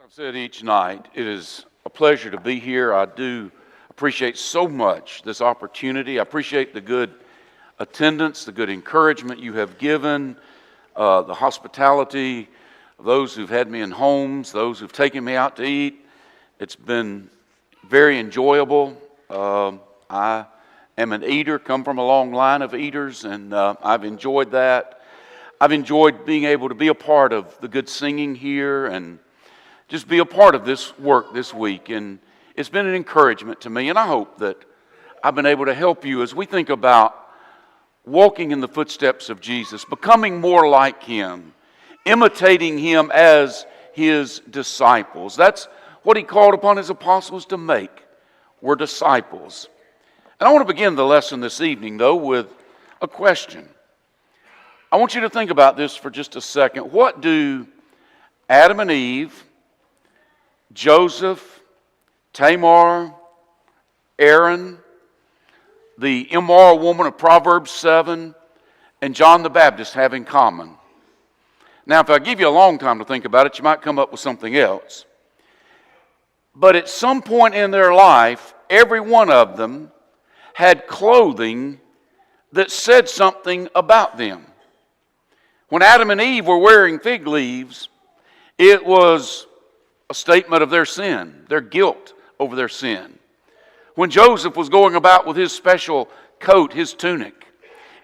I've said each night, it is a pleasure to be here. I do appreciate so much this opportunity. I appreciate the good attendance, the good encouragement you have given, the hospitality of those who've had me in homes, those who've taken me out to eat. It's been very enjoyable. I am an eater, come from a long line of eaters, and I've enjoyed that. I've enjoyed being able to be a part of the good singing here and just be a part of this work this week. And it's been an encouragement to me, and I hope that I've been able to help you as we think about walking in the footsteps of Jesus, becoming more like Him, imitating Him as His disciples. That's what He called upon His apostles to make, were disciples. And I want to begin the lesson this evening, though, with a question. I want you to think about this for just a second. What do Adam and Eve, Joseph, Tamar, Aaron, the immoral woman of Proverbs 7, and John the Baptist have in common? Now, if I give you a long time to think about it, you might come up with something else. But at some point in their life, every one of them had clothing that said something about them. When Adam and Eve were wearing fig leaves, it was a statement of their sin, their guilt over their sin. When Joseph was going about with his special coat, his tunic,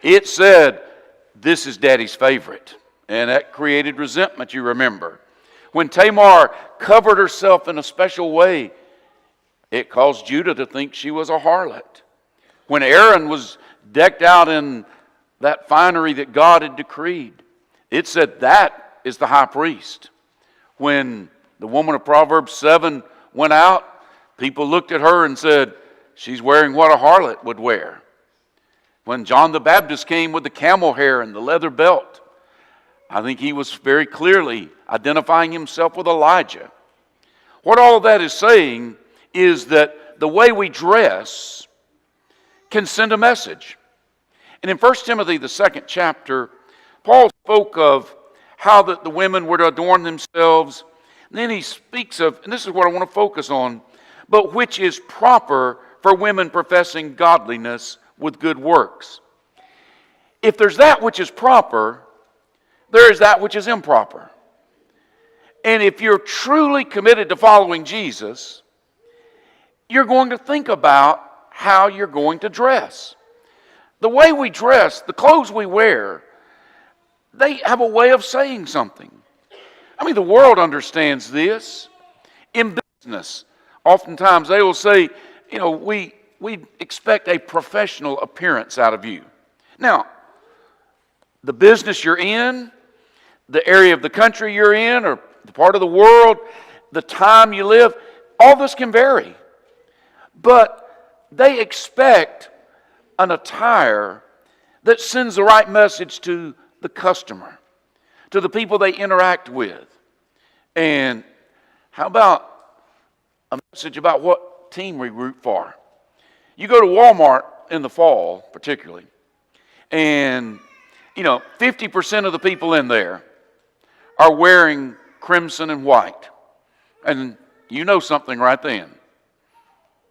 it said, "This is Daddy's favorite." And that created resentment, you remember. When Tamar covered herself in a special way, it caused Judah to think she was a harlot. When Aaron was decked out in that finery that God had decreed, it said that is the high priest. When the woman of Proverbs 7 went out, people looked at her and said, she's wearing what a harlot would wear. When John the Baptist came with the camel hair and the leather belt, I think he was very clearly identifying himself with Elijah. What all of that is saying is that the way we dress can send a message. And in 1 Timothy, the 2nd chapter, Paul spoke of how the women were to adorn themselves. And then he speaks of, and this is what I want to focus on, but which is proper for women professing godliness with good works. If there's that which is proper, there is that which is improper. And if you're truly committed to following Jesus, you're going to think about how you're going to dress. The way we dress, the clothes we wear, they have a way of saying something. I mean, the world understands this. In business, oftentimes they will say, we expect a professional appearance out of you. Now, the business you're in, the area of the country you're in, or the part of the world, the time you live, all this can vary. But they expect an attire that sends the right message to the customer, to the people they interact with. And how about a message about what team we root for? You go to Walmart in the fall, particularly, and 50% of the people in there are wearing crimson and white. And you know something right then.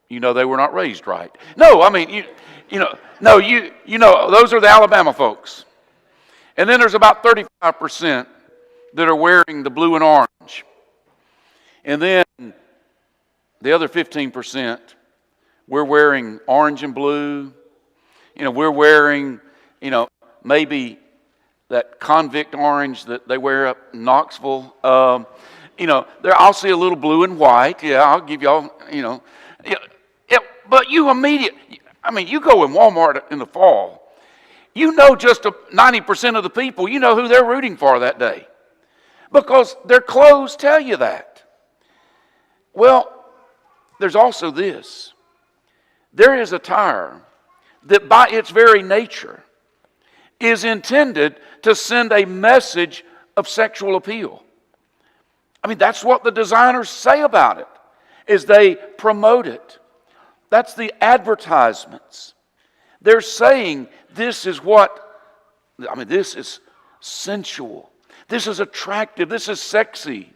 You know they were not raised right. No, I mean, you know, those are the Alabama folks. And then there's about 35% that are wearing the blue and orange. And then the other 15%, we're wearing orange and blue. We're wearing, maybe that convict orange that they wear up in Knoxville. There I'll see a little blue and white. Yeah, I'll give y'all, but you go in Walmart in the fall, just 90% of the people, who they're rooting for that day. Because their clothes tell you that. Well, there's also this. There is attire that by its very nature is intended to send a message of sexual appeal. I mean, that's what the designers say about it, is they promote it. That's the advertisements. They're saying this is this is sensual. This is attractive. This is sexy.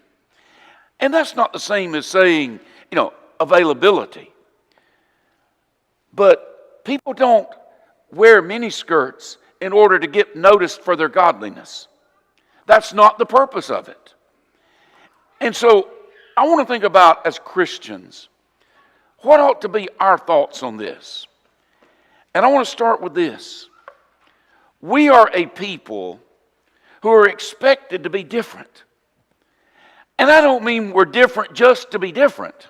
And that's not the same as saying, availability. But people don't wear miniskirts in order to get noticed for their godliness. That's not the purpose of it. And so I want to think about, as Christians, what ought to be our thoughts on this? And I want to start with this. We are a people who are expected to be different. And I don't mean we're different just to be different.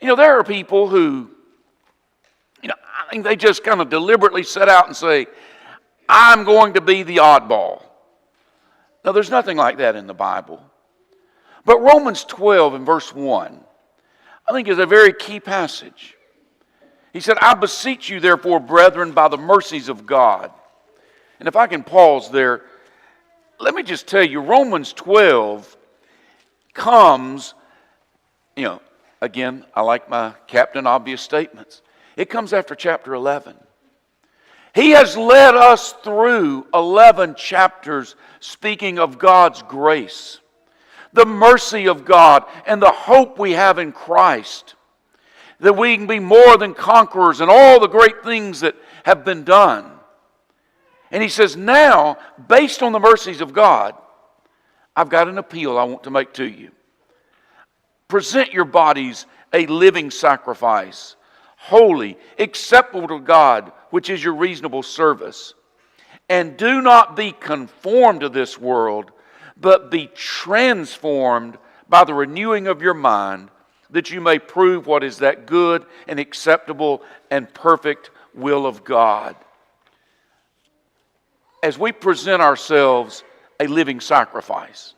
There are people who, I think they just kind of deliberately set out and say, I'm going to be the oddball. Now, there's nothing like that in the Bible. But Romans 12 and verse 1, I think is a very key passage. He said, I beseech you, therefore, brethren, by the mercies of God. And if I can pause there, let me just tell you, Romans 12 comes, again, I like my Captain Obvious statements. It comes after chapter 11. He has led us through 11 chapters speaking of God's grace, the mercy of God, and the hope we have in Christ, that we can be more than conquerors and all the great things that have been done. And he says, now, based on the mercies of God, I've got an appeal I want to make to you. Present your bodies a living sacrifice, holy, acceptable to God, which is your reasonable service. And do not be conformed to this world, but be transformed by the renewing of your mind, that you may prove what is that good and acceptable and perfect will of God. As we present ourselves a living sacrifice,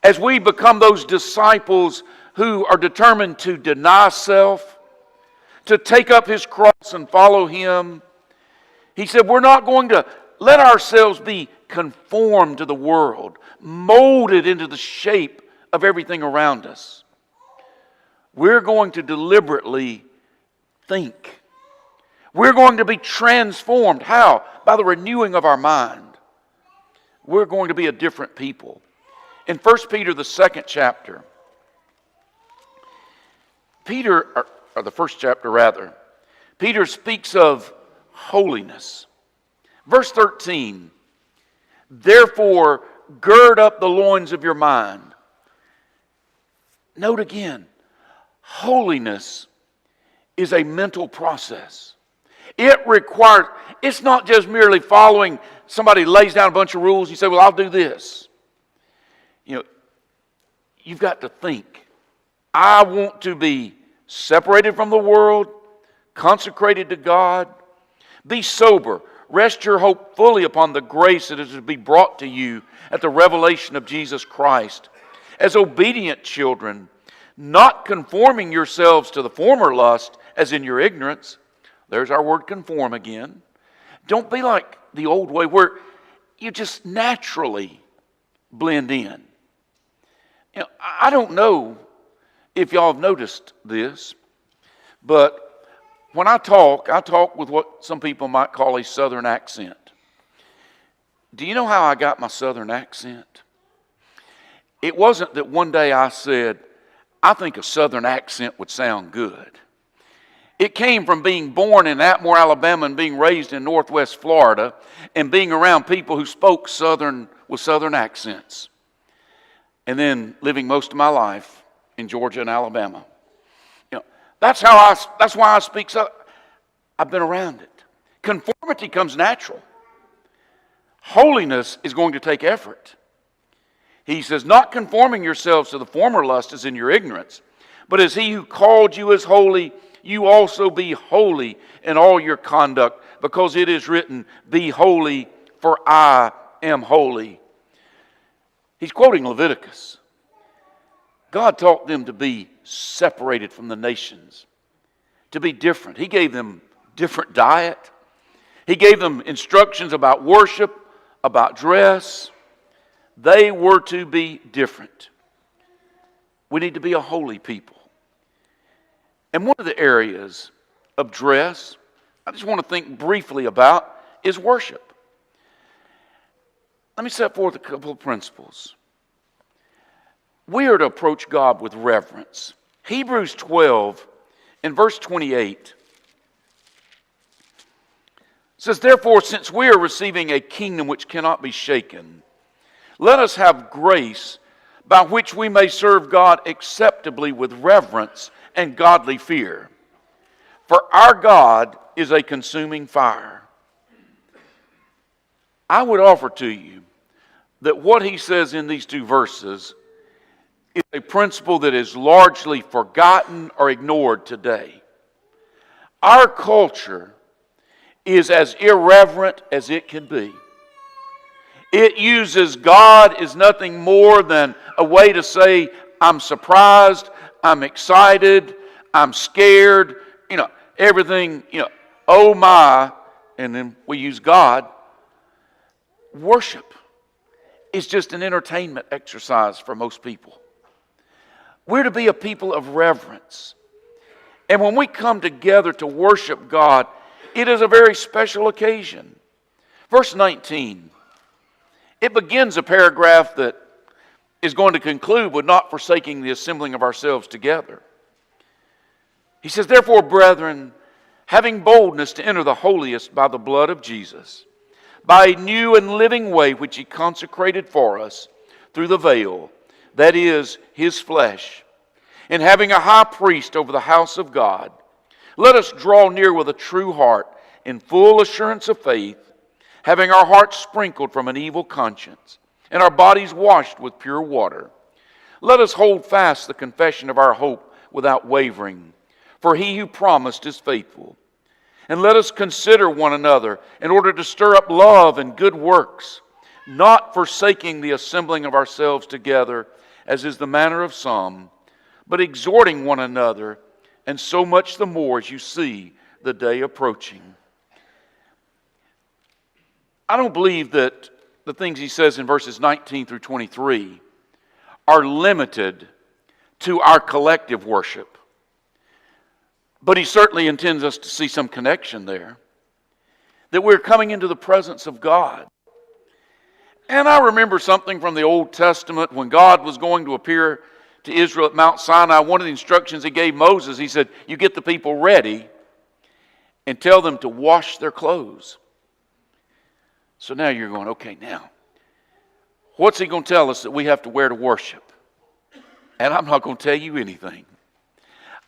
as we become those disciples who are determined to deny self, to take up his cross and follow him, he said we're not going to let ourselves be conformed to the world, molded into the shape of everything around us. We're going to deliberately think. We're going to be transformed. How? By the renewing of our mind. We're going to be a different people. In 1 Peter, the second chapter, or the first chapter rather, Peter speaks of holiness. Verse 13, therefore gird up the loins of your mind. Note again, holiness is a mental process. It's not just merely following, somebody lays down a bunch of rules, you say, well, I'll do this. You've got to think. I want to be separated from the world, consecrated to God. Be sober. Rest your hope fully upon the grace that is to be brought to you at the revelation of Jesus Christ. As obedient children, not conforming yourselves to the former lust, as in your ignorance. There's our word conform again. Don't be like the old way where you just naturally blend in. I don't know if y'all have noticed this, but when I talk with what some people might call a southern accent. Do you know how I got my southern accent? It wasn't that one day I said, I think a southern accent would sound good. It came from being born in Atmore, Alabama, and being raised in Northwest Florida, and being around people who spoke southern with southern accents. And then living most of my life in Georgia and Alabama. That's why I speak Southern. I've been around it. Conformity comes natural. Holiness is going to take effort. He says, not conforming yourselves to the former lust as in your ignorance, but as he who called you is holy, you also be holy in all your conduct, because it is written, be holy, for I am holy. He's quoting Leviticus. God taught them to be separated from the nations, to be different. He gave them different diet. He gave them instructions about worship, about dress. They were to be different. We need to be a holy people. And one of the areas of dress I just want to think briefly about is worship. Let me set forth a couple of principles. we are to approach God with reverence. Hebrews 12 in verse 28 says, "Therefore, since we are receiving a kingdom which cannot be shaken, let us have grace by which we may serve God acceptably with reverence and godly fear. For our God is a consuming fire." I would offer to you that what he says in these two verses is a principle that is largely forgotten or ignored today. Our culture is as irreverent as it can be. It uses God as nothing more than a way to say, I'm surprised, I'm excited, I'm scared, everything, oh my, and then we use God. Worship is just an entertainment exercise for most people. We're to be a people of reverence. And when we come together to worship God, it is a very special occasion. Verse 19, it begins a paragraph that is going to conclude with not forsaking the assembling of ourselves together. He says, "Therefore, brethren, having boldness to enter the holiest by the blood of Jesus, by a new and living way which he consecrated for us through the veil, that is, his flesh, and having a high priest over the house of God, let us draw near with a true heart in full assurance of faith, having our hearts sprinkled from an evil conscience, and our bodies washed with pure water. Let us hold fast the confession of our hope without wavering, for he who promised is faithful. And let us consider one another in order to stir up love and good works, not forsaking the assembling of ourselves together, as is the manner of some, but exhorting one another, and so much the more as you see the day approaching." I don't believe that the things he says in verses 19 through 23 are limited to our collective worship. But he certainly intends us to see some connection there. That we're coming into the presence of God. And I remember something from the Old Testament when God was going to appear to Israel at Mount Sinai. One of the instructions he gave Moses, he said, you get the people ready and tell them to wash their clothes. So now you're going, okay, now, what's he going to tell us that we have to wear to worship? And I'm not going to tell you anything.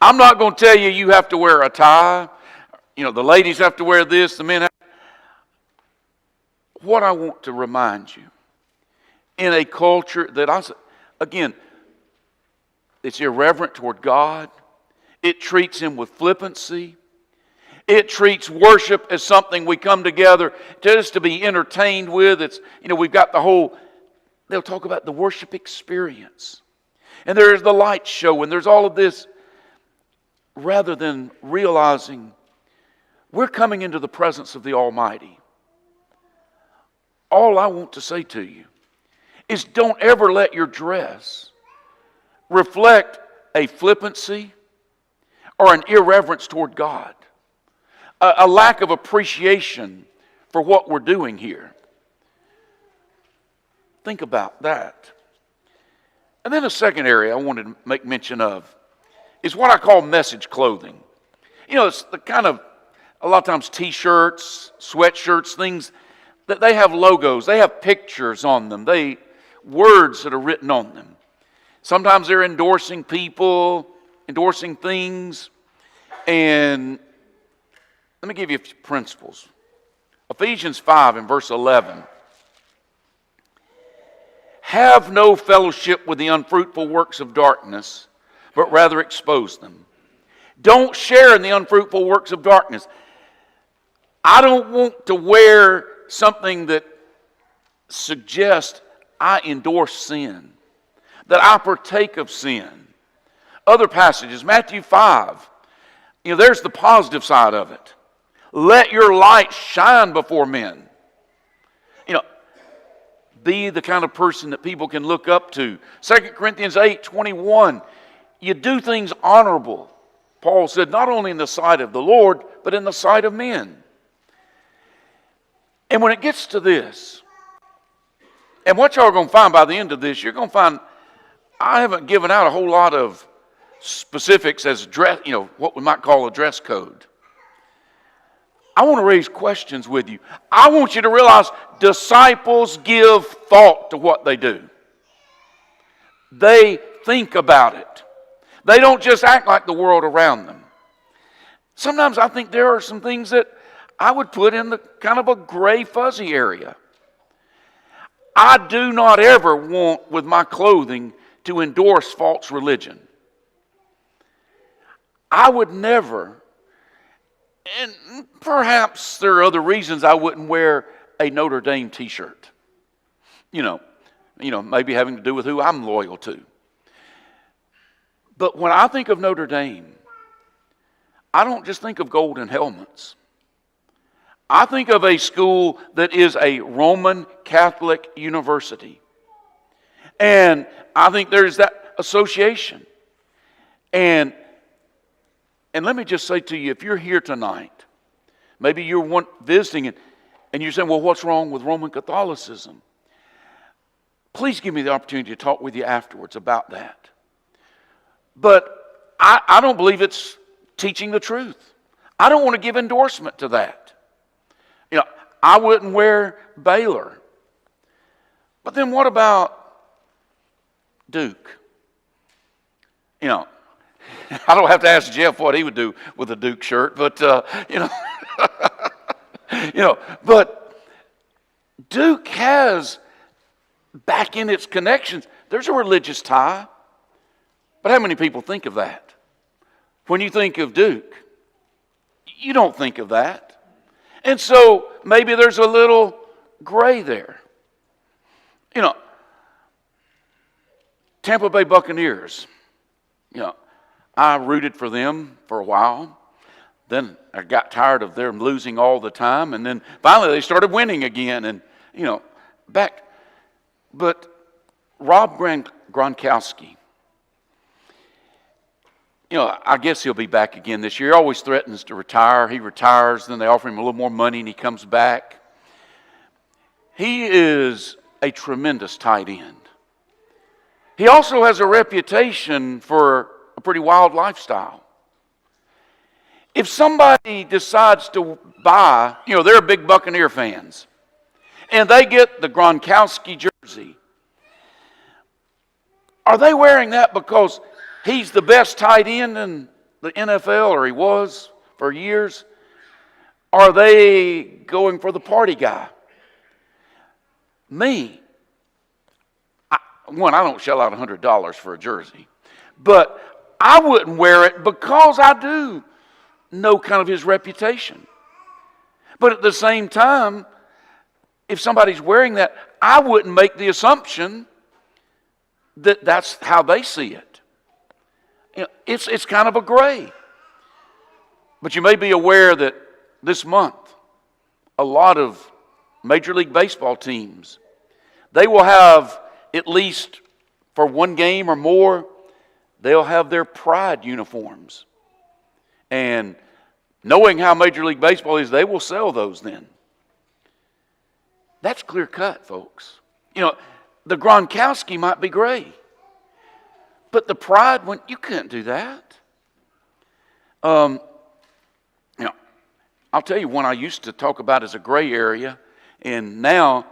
I'm not going to tell you you have to wear a tie. The ladies have to wear this, the men have. What I want to remind you, in a culture that again, it's irreverent toward God. It treats him with flippancy. It treats worship as something we come together just to be entertained with. It's, we've got they'll talk about the worship experience. And there's the light show, and there's all of this, rather than realizing we're coming into the presence of the Almighty. All I want to say to you is don't ever let your dress reflect a flippancy or an irreverence toward God, a lack of appreciation for what we're doing here. Think about that. And then a second area I wanted to make mention of is what I call message clothing. It's the kind of, a lot of times t-shirts, sweatshirts, things that they have logos, they have pictures on them, words that are written on them. Sometimes they're endorsing people, endorsing things. And let me give you a few principles. Ephesians 5 and verse 11. Have no fellowship with the unfruitful works of darkness, but rather expose them. Don't share in the unfruitful works of darkness. I don't want to wear something that suggests I endorse sin, that I partake of sin. Other passages, Matthew 5, there's the positive side of it. Let your light shine before men. Be the kind of person that people can look up to. 2 Corinthians 8:21, you do things honorable. Paul said, not only in the sight of the Lord, but in the sight of men. And when it gets to this, and what y'all are going to find by the end of this, you're going to find I haven't given out a whole lot of specifics as dress, what we might call a dress code. I want to raise questions with you. I want you to realize disciples give thought to what they do. They think about it. They don't just act like the world around them. Sometimes I think there are some things that I would put in the kind of a gray, fuzzy area. I do not ever want with my clothing to endorse false religion. I would never, and perhaps there are other reasons I wouldn't wear a Notre Dame t-shirt. Maybe having to do with who I'm loyal to. But when I think of Notre Dame, I don't just think of golden helmets. I think of a school that is a Roman Catholic university. And I think there's that association. And let me just say to you, if you're here tonight, maybe you're visiting and you're saying, well, what's wrong with Roman Catholicism? Please give me the opportunity to talk with you afterwards about that. But I don't believe it's teaching the truth. I don't want to give endorsement to that. I wouldn't wear Baylor. But then what about Duke? I don't have to ask Jeff what he would do with a Duke shirt, but but Duke has, back in its connections, there's a religious tie. But how many people think of that? When you think of Duke, you don't think of that. And so maybe there's a little gray there. Tampa Bay Buccaneers, I rooted for them for a while. Then I got tired of them losing all the time. And then finally they started winning again. And, back. But Rob Gronkowski, I guess he'll be back again this year. He always threatens to retire. He retires, then they offer him a little more money and he comes back. He is a tremendous tight end. He also has a reputation for a pretty wild lifestyle. If somebody decides to buy, they're big Buccaneer fans, and they get the Gronkowski jersey, are they wearing that because he's the best tight end in the NFL, or he was for years? Are they going for the party guy? Me, I don't shell out $100 for a jersey, but I wouldn't wear it because I do know kind of his reputation. But at the same time, if somebody's wearing that, I wouldn't make the assumption that that's how they see it. It's kind of a gray. But you may be aware that this month, a lot of Major League Baseball teams, they will have, at least for one game or more, they'll have their pride uniforms. And knowing how Major League Baseball is, they will sell those then. That's clear cut, folks. The Gronkowski might be gray. But the pride, you can't do that. I'll tell you one I used to talk about as a gray area, and now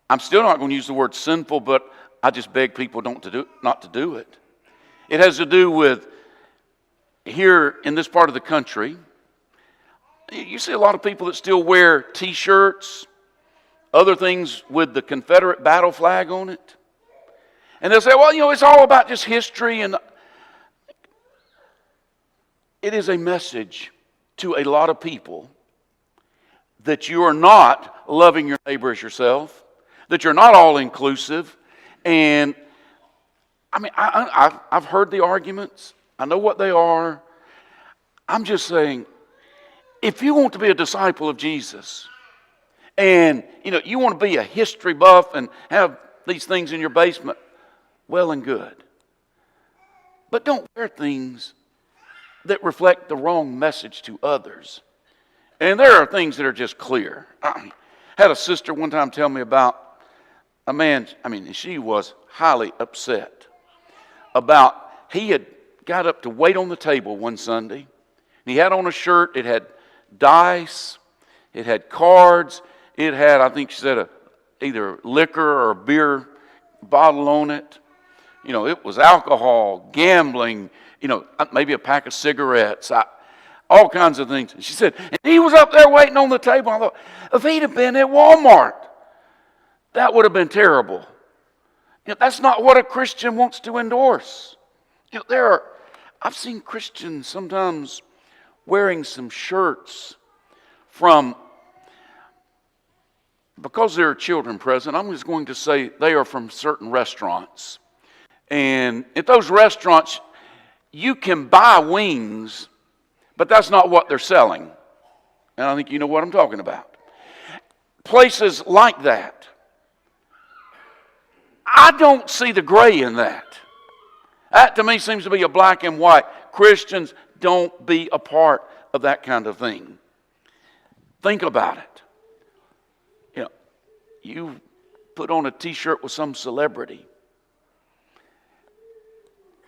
I'm still not going to use the word sinful, but I just beg people not to do it. It has to do with here in this part of the country, you see a lot of people that still wear T-shirts, other things with the Confederate battle flag on it. And they'll say, well, it's all about just history. And it is a message to a lot of people that you are not loving your neighbor as yourself, that you're not all inclusive. And I've heard the arguments. I know what they are. I'm just saying, if you want to be a disciple of Jesus, and you want to be a history buff and have these things in your basement, well and good. But don't wear things that reflect the wrong message to others. And there are things that are just clear. I had a sister one time tell me about a man, she was highly upset. about he had got up to wait on the table one Sunday. And he had on a shirt. It had dice. It had cards. It had, I think she said, either liquor or a beer bottle on it. You know, it was alcohol, gambling, you know, maybe a pack of cigarettes, all kinds of things. And she said, and he was up there waiting on the table. I thought, if he'd have been at Walmart, that would have been terrible. You know, that's not what a Christian wants to endorse. You know, I've seen Christians sometimes wearing some shirts from, because there are children present, I'm just going to say they are from certain restaurants. And at those restaurants, you can buy wings, but that's not what they're selling. And I think you know what I'm talking about. Places like that. I don't see the gray in that. That to me seems to be a black and white. Christians, don't be a part of that kind of thing. Think about it. You know, you put on a t-shirt with some celebrity.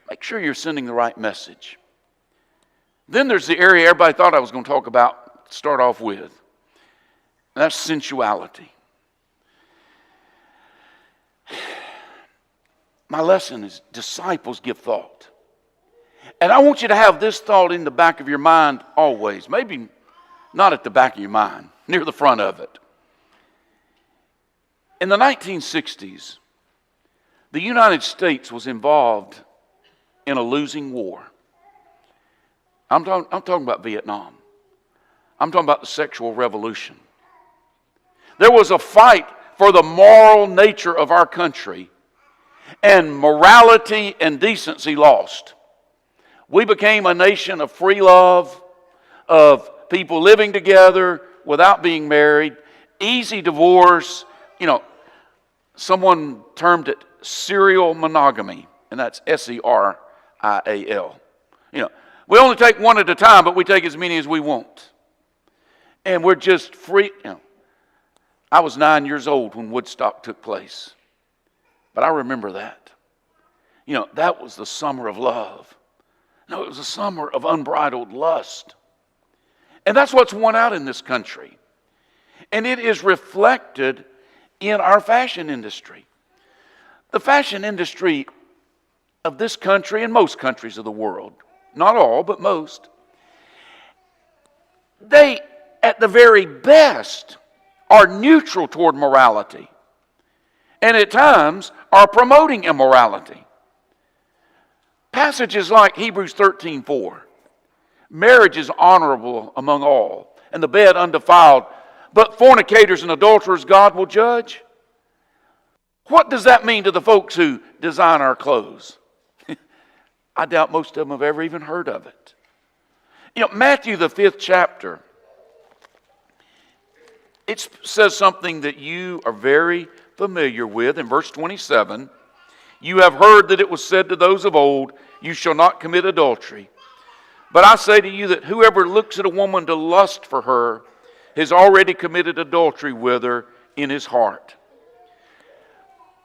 Make sure you're sending the right message. Then there's the area everybody thought I was going to talk about, start off with. And that's sensuality. My lesson is disciples give thought. And I want you to have this thought in the back of your mind always. Maybe not at the back of your mind, near the front of it. In the 1960s, the United States was involved in a losing war. I'm talking about Vietnam. I'm talking about the sexual revolution. There was a fight for the moral nature of our country, and morality and decency lost. We became a nation of free love, of people living together without being married, easy divorce. You know, someone termed it serial monogamy, and that's SERIAL. You know, we only take one at a time, but we take as many as we want. And we're just free. You know, I was 9 years old when Woodstock took place. But I remember that. You know, that was the summer of love. No, it was a summer of unbridled lust. And that's what's won out in this country. And it is reflected in our fashion industry. The fashion industry of this country and most countries of the world, not all, but most, they, at the very best, are neutral toward morality. And at times are promoting immorality. Passages like Hebrews 13:4, marriage is honorable among all, and the bed undefiled, but fornicators and adulterers God will judge. What does that mean to the folks who design our clothes? I doubt most of them have ever even heard of it. You know, Matthew the 5th chapter, it says something that you are very familiar with. In verse 27, you have heard that it was said to those of old, you shall not commit adultery. But I say to you that whoever looks at a woman to lust for her has already committed adultery with her in his heart.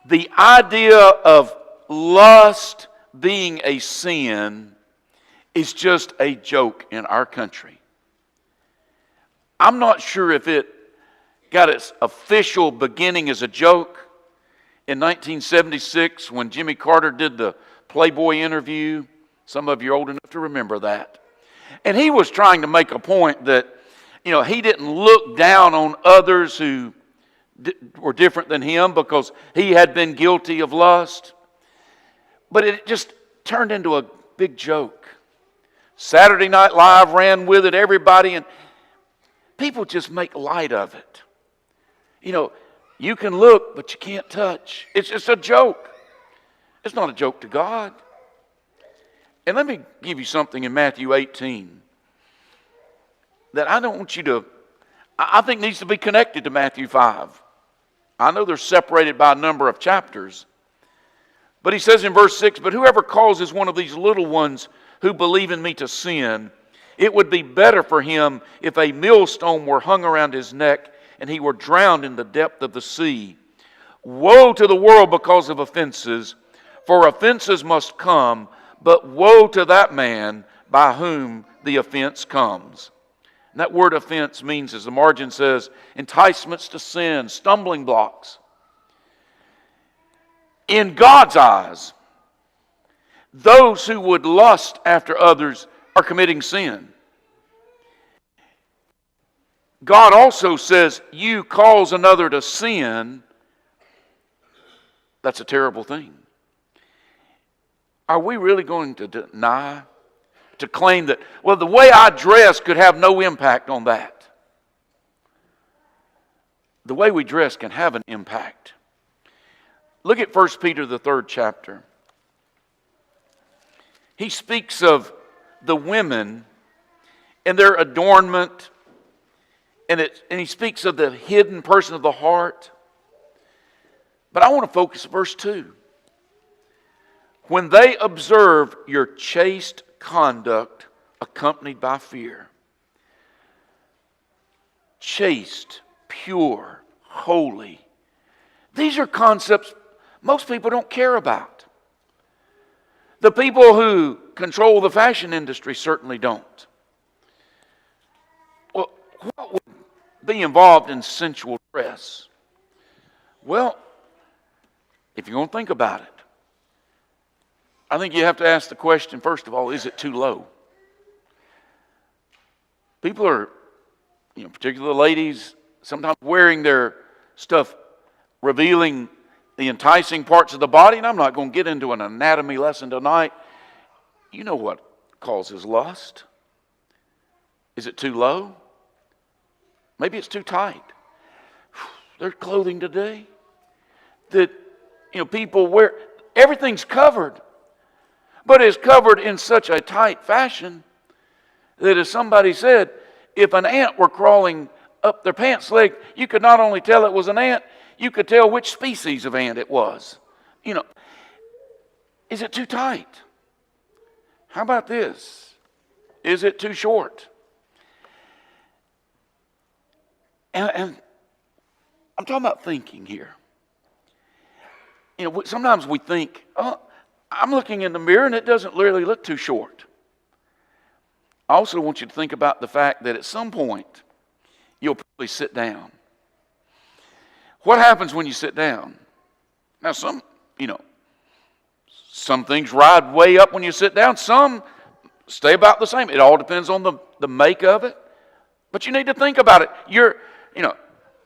The idea of lust being a sin is just a joke in our country. I'm not sure if it got its official beginning as a joke in 1976 when Jimmy Carter did the Playboy interview. Some of you are old enough to remember that. And he was trying to make a point that, you know, he didn't look down on others who were different than him because he had been guilty of lust. But it just turned into a big joke. Saturday Night Live ran with it, everybody, and people just make light of it. You know, you can look, but you can't touch. It's just a joke. It's not a joke to God. And let me give you something in Matthew 18 that I don't want you to, I think needs to be connected to Matthew 5. I know they're separated by a number of chapters. But he says in verse 6, but whoever causes one of these little ones who believe in me to sin, it would be better for him if a millstone were hung around his neck and he were drowned in the depth of the sea. Woe to the world because of offenses, For offenses must come, but woe to that man by whom the offense comes. And that word offense means, as the margin says, enticements to sin, stumbling blocks. In God's eyes, those who would lust after others are committing sin. God also says, you cause another to sin, that's a terrible thing. Are we really going to deny, to claim that, well, the way I dress could have no impact on that? The way we dress can have an impact. Look at 1 Peter, the 3rd chapter. He speaks of the women and their adornment, and he speaks of the hidden person of the heart. But I want to focus on verse 2. When they observe your chaste conduct accompanied by fear. Chaste, pure, holy. These are concepts most people don't care about. The people who control the fashion industry certainly don't. Well, what would be involved in sensual dress? Well, if you're going to think about it, I think you have to ask the question, first of all, is it too low? People are, particularly ladies, sometimes wearing their stuff revealing the enticing parts of the body, and I'm not going to get into an anatomy lesson tonight. You know what causes lust. Is it too low? Maybe it's too tight. There's clothing today that, people wear. Everything's covered, but it's covered in such a tight fashion that, as somebody said, if an ant were crawling up their pants leg, you could not only tell it was an ant, you could tell which species of ant it was. Is it too tight? How about this? Is it too short? And I'm talking about thinking here. Sometimes we think, I'm looking in the mirror and it doesn't really look too short. I also want you to think about the fact that at some point, you'll probably sit down. What happens when you sit down? Now, some things ride way up when you sit down. Some stay about the same. It all depends on the make of it. But you need to think about it.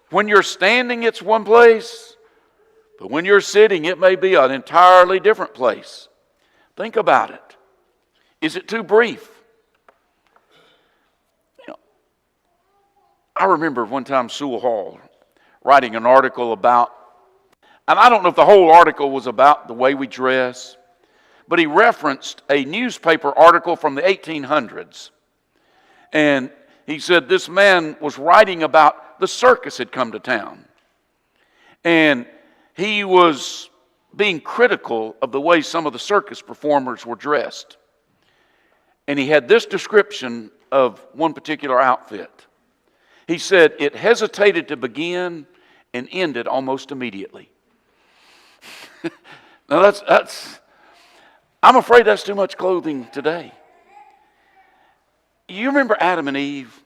When you're standing, it's one place. But when you're sitting, it may be an entirely different place. Think about it. Is it too brief? I remember one time Sewell Hall writing an article about, and I don't know if the whole article was about the way we dress, but he referenced a newspaper article from the 1800s. And he said this man was writing about the circus had come to town. And he was being critical of the way some of the circus performers were dressed. And he had this description of one particular outfit. He said, it hesitated to begin and ended almost immediately. Now I'm afraid that's too much clothing today. You remember Adam and Eve,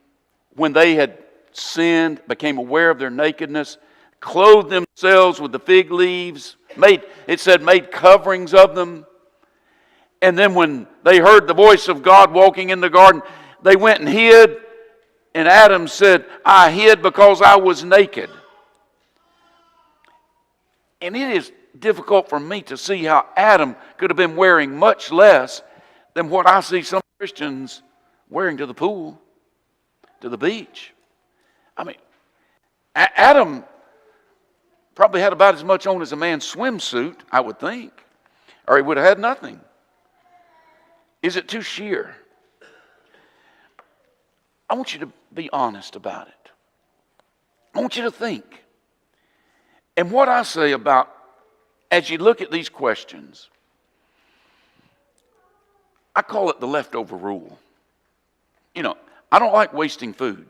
when they had sinned, became aware of their nakedness, clothed themselves with the fig leaves, made coverings of them. And then when they heard the voice of God walking in the garden, they went and hid. And Adam said, I hid because I was naked. And it is difficult for me to see how Adam could have been wearing much less than what I see some Christians wearing to the pool, to the beach. I mean, Adam probably had about as much on as a man's swimsuit, I would think, or he would have had nothing. Is it too sheer? I want you to be honest about it. I want you to think. And what I say about, as you look at these questions, I call it the leftover rule. I don't like wasting food.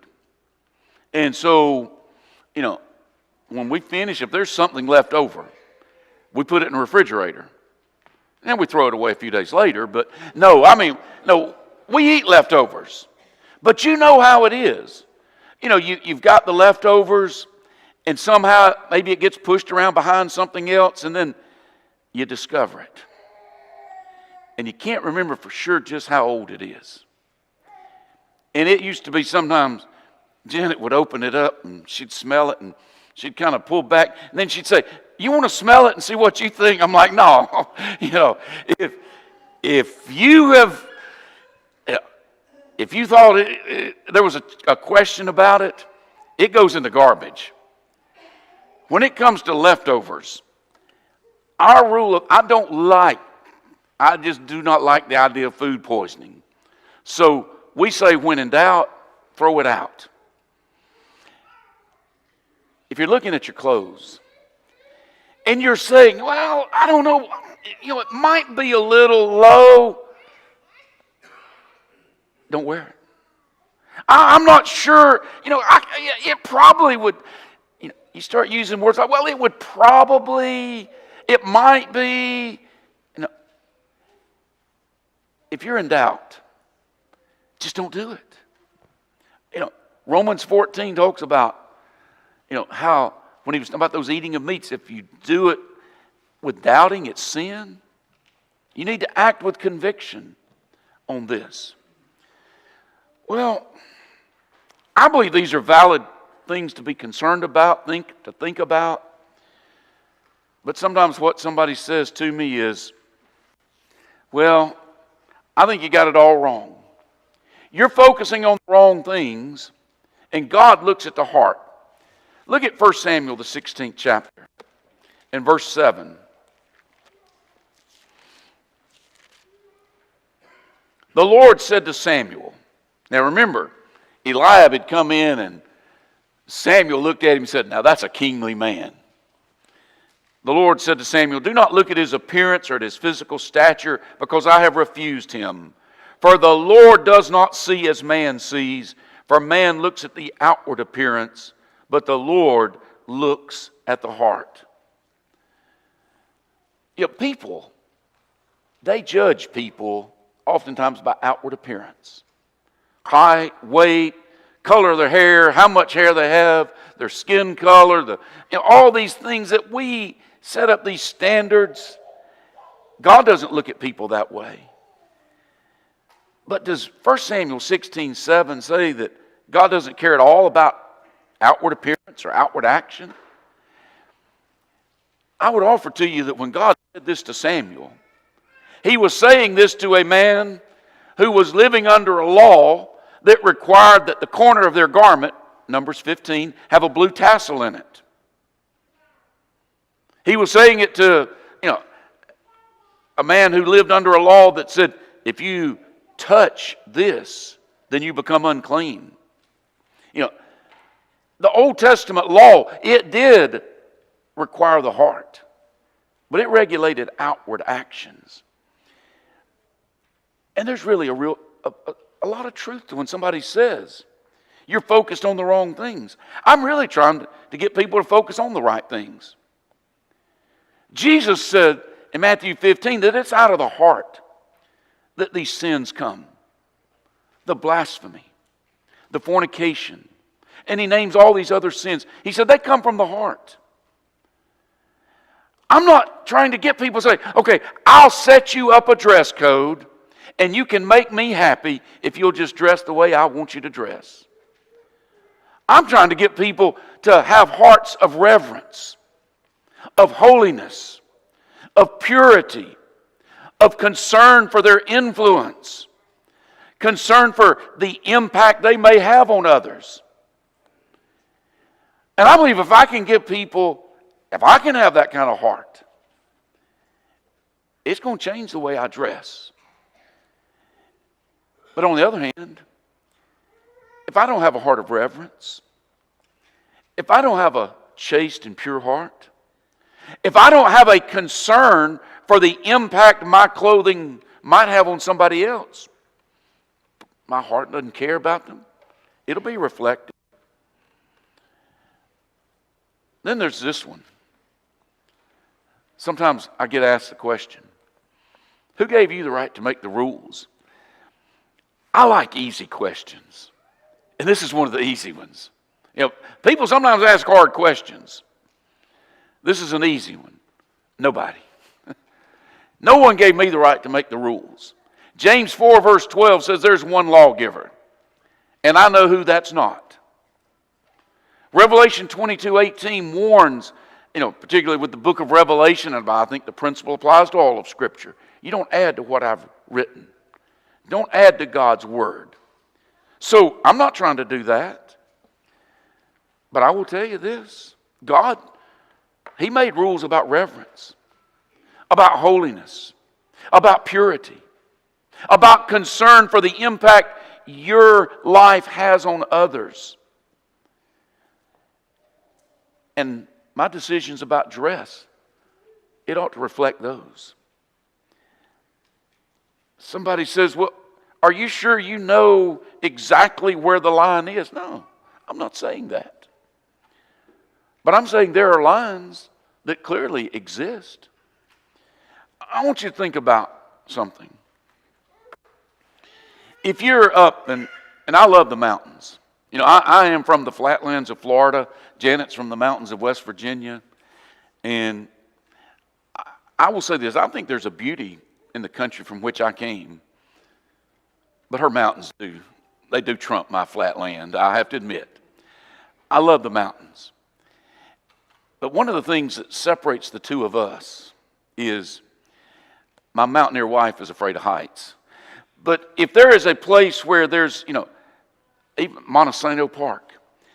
And so, when we finish, if there's something left over, we put it in the refrigerator. And we throw it away a few days later, but no, we eat leftovers. But you know how it is. You've got the leftovers, and somehow maybe it gets pushed around behind something else, and then you discover it. And you can't remember for sure just how old it is. And it used to be sometimes Janet would open it up, and she'd smell it, and she'd kind of pull back, and then she'd say, "You want to smell it and see what you think?" I'm like, "No." If you thought there was a question about it, it goes in the garbage. When it comes to leftovers, our rule I just do not like the idea of food poisoning. So we say, when in doubt, throw it out. If you're looking at your clothes and you're saying, "Well, I don't know, it might be a little low," don't wear it. I'm not sure, it probably would, you start using words like, "Well, it would probably, it might be." If you're in doubt, just don't do it. Romans 14 talks about, how, when he was talking about those eating of meats, if you do it with doubting, it's sin. You need to act with conviction on this. Well, I believe these are valid things to be concerned about, to think about. But sometimes what somebody says to me is, "Well, I think you got it all wrong. You're focusing on the wrong things, and God looks at the heart." Look at 1 Samuel, the 16th chapter, and verse 7. The Lord said to Samuel. Now remember, Eliab had come in, and Samuel looked at him and said, "Now that's a kingly man." The Lord said to Samuel, "Do not look at his appearance or at his physical stature, because I have refused him. For the Lord does not see as man sees, for man looks at the outward appearance, but the Lord looks at the heart." People, they judge people oftentimes by outward appearance. Height, weight, color of their hair, how much hair they have, their skin color, all these things that we set up these standards. God doesn't look at people that way. But does 1 Samuel 16:7 say that God doesn't care at all about outward appearance or outward action? I would offer to you that when God said this to Samuel, he was saying this to a man who was living under a law that required that the corner of their garment, Numbers 15, have a blue tassel in it. He was saying it to, a man who lived under a law that said, if you touch this, then you become unclean. The Old Testament law, it did require the heart, but it regulated outward actions. And there's really a lot of truth to when somebody says, "You're focused on the wrong things." I'm really trying to get people to focus on the right things. Jesus said in Matthew 15 that it's out of the heart that these sins come. The blasphemy, the fornication, and he names all these other sins. He said they come from the heart. I'm not trying to get people to say, "Okay, I'll set you up a dress code and you can make me happy if you'll just dress the way I want you to dress." I'm trying to get people to have hearts of reverence, of holiness, of purity, of concern for their influence, concern for the impact they may have on others. And I believe if I can have that kind of heart, it's going to change the way I dress. But on the other hand, if I don't have a heart of reverence, if I don't have a chaste and pure heart, if I don't have a concern for the impact my clothing might have on somebody else, my heart doesn't care about them, it'll be reflected. Then there's this one. Sometimes I get asked the question, Who gave you the right to make the rules? I like easy questions. And this is one of the easy ones. People sometimes ask hard questions. This is an easy one. Nobody. No one gave me the right to make the rules. James 4 verse 12 says there's one lawgiver. And I know who that's not. Revelation 22:18 warns, particularly with the book of Revelation, and I think the principle applies to all of Scripture. You don't add to what I've written. Don't add to God's word. So I'm not trying to do that. But I will tell you this. God, He made rules about reverence, about holiness, about purity, about concern for the impact your life has on others. And my decisions about dress, it ought to reflect those. Somebody says, well, are you sure you know exactly where the line is? No, I'm not saying that. But I'm saying there are lines that clearly exist. I want you to think about something. If you're up, and I love the mountains. I am from the flatlands of Florida. Janet's from the mountains of West Virginia. And I will say this, I think there's a beauty in the country from which I came. But her mountains they do trump my flat land, I have to admit. I love the mountains. But one of the things that separates the two of us is my mountaineer wife is afraid of heights. But if there is a place where there's, even Montesano Park,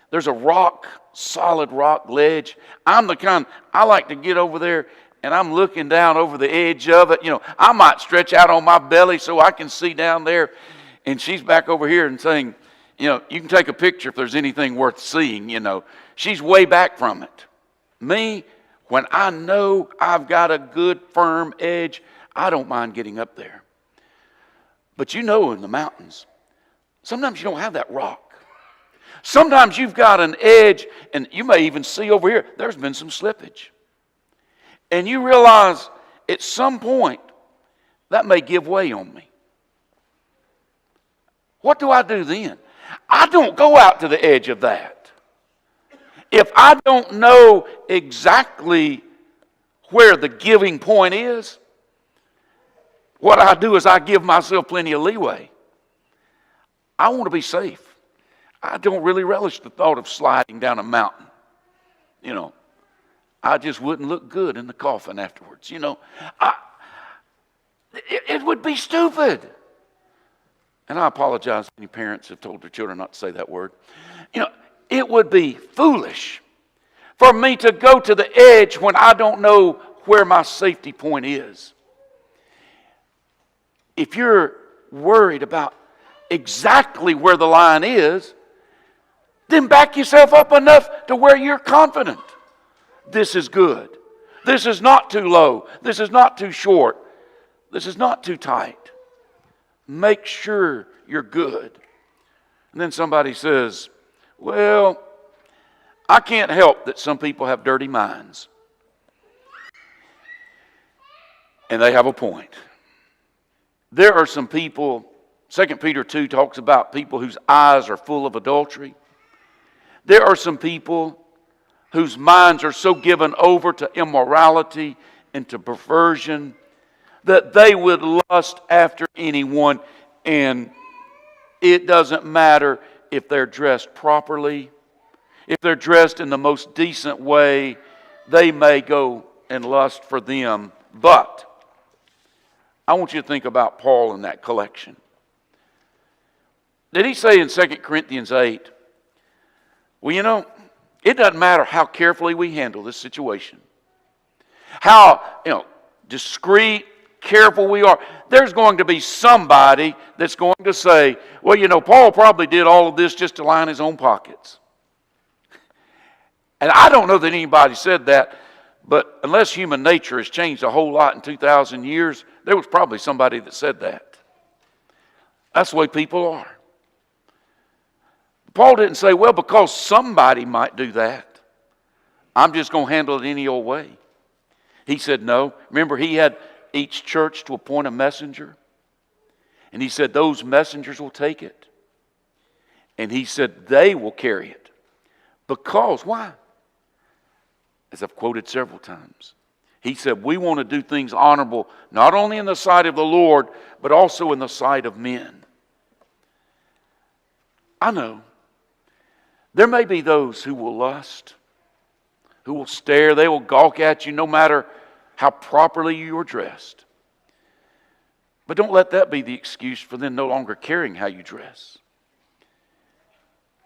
there's a solid rock ledge. I'm the kind, I like to get over there and I'm looking down over the edge of it. I might stretch out on my belly so I can see down there. And she's back over here and saying, you can take a picture if there's anything worth seeing, She's way back from it. Me, when I know I've got a good firm edge, I don't mind getting up there. But in the mountains, sometimes you don't have that rock. Sometimes you've got an edge, and you may even see over here, there's been some slippage. And you realize at some point, that may give way on me. What do I do then? I don't go out to the edge of that. If I don't know exactly where the giving point is, what I do is I give myself plenty of leeway. I want to be safe. I don't really relish the thought of sliding down a mountain. I just wouldn't look good in the coffin afterwards. It would be stupid. And I apologize to any parents who have told their children not to say that word. It would be foolish for me to go to the edge when I don't know where my safety point is. If you're worried about exactly where the line is, then back yourself up enough to where you're confident. This is good. This is not too low. This is not too short. This is not too tight. Make sure you're good. And then somebody says, well, I can't help that some people have dirty minds. And they have a point. There are some people, 2 Peter 2 talks about people whose eyes are full of adultery. There are some people whose minds are so given over to immorality and to perversion that they would lust after anyone, and it doesn't matter if they're dressed properly. If they're dressed in the most decent way, they may go and lust for them. But I want you to think about Paul in that collection. Did he say in 2 Corinthians 8, well, it doesn't matter how carefully we handle this situation, how discreet, careful we are. There's going to be somebody that's going to say, well, Paul probably did all of this just to line his own pockets. And I don't know that anybody said that, but unless human nature has changed a whole lot in 2,000 years, there was probably somebody that said that. That's the way people are. Paul didn't say, well, because somebody might do that, I'm just going to handle it any old way. He said no. Remember, he had each church to appoint a messenger. And he said those messengers will take it. And he said they will carry it. Because, why? As I've quoted several times, he said we want to do things honorable, not only in the sight of the Lord, but also in the sight of men. I know there may be those who will lust, who will stare, they will gawk at you no matter how properly you are dressed. But don't let that be the excuse for them no longer caring how you dress.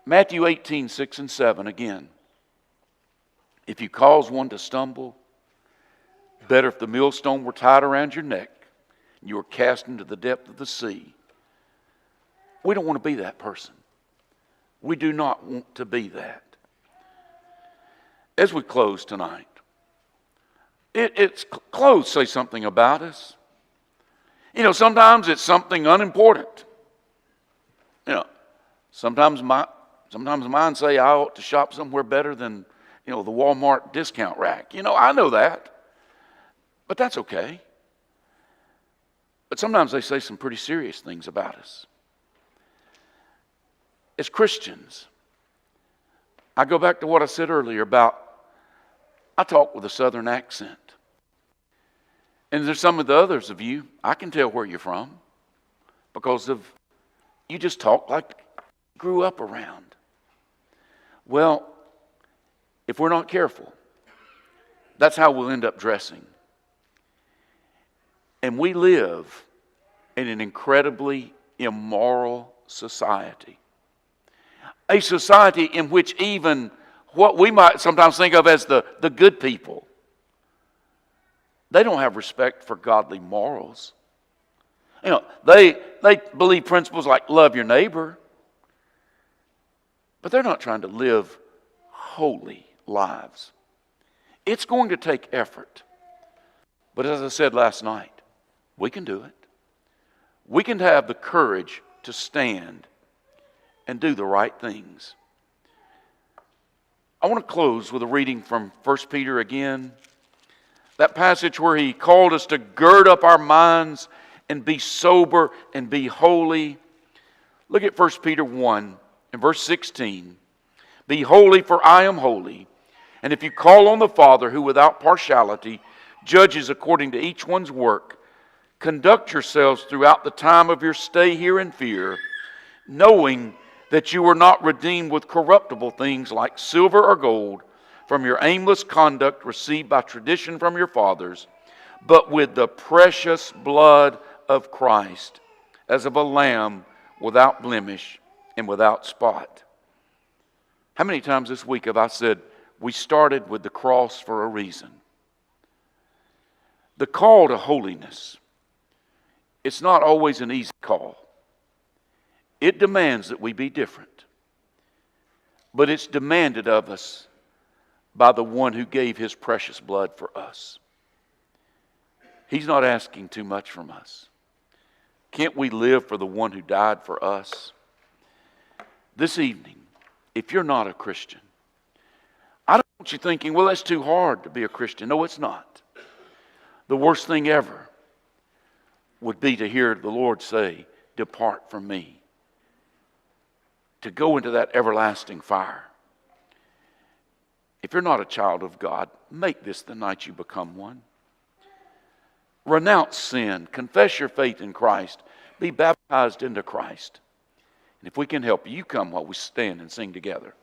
Matthew 18, 6 and 7 again. If you cause one to stumble, better if the millstone were tied around your neck and you were cast into the depth of the sea. We don't want to be that person. We do not want to be that. As we close tonight, clothes say something about us. You know, sometimes it's something unimportant. You know, sometimes mine say I ought to shop somewhere better than, the Walmart discount rack. I know that. But that's okay. But sometimes they say some pretty serious things about us. As Christians, I go back to what I said earlier about I talk with a southern accent. And there's some of the others of you, I can tell where you're from because of you just talk like you grew up around. Well, if we're not careful, that's how we'll end up dressing. And we live in an incredibly immoral society. A society in which even what we might sometimes think of as the good people, they don't have respect for godly morals. They believe principles like love your neighbor, but they're not trying to live holy lives. It's going to take effort. But as I said last night, we can do it. We can have the courage to stand and do the right things. I want to close with a reading from 1 Peter again. That passage where he called us to gird up our minds and be sober and be holy. Look at 1 Peter 1 and verse 16. Be holy, for I am holy. And if you call on the Father, who without partiality judges according to each one's work, conduct yourselves throughout the time of your stay here in fear, knowing that you were not redeemed with corruptible things like silver or gold from your aimless conduct received by tradition from your fathers, but with the precious blood of Christ, as of a lamb without blemish and without spot. How many times this week have I said, we started with the cross for a reason? The call to holiness, it's not always an easy call. It demands that we be different. But it's demanded of us by the one who gave his precious blood for us. He's not asking too much from us. Can't we live for the one who died for us? This evening, if you're not a Christian, I don't want you thinking, well, that's too hard to be a Christian. No, it's not. The worst thing ever would be to hear the Lord say, depart from me. To go into that everlasting fire. If you're not a child of God, make this the night you become one. Renounce sin. Confess your faith in Christ. Be baptized into Christ. And if we can help you, come while we stand and sing together.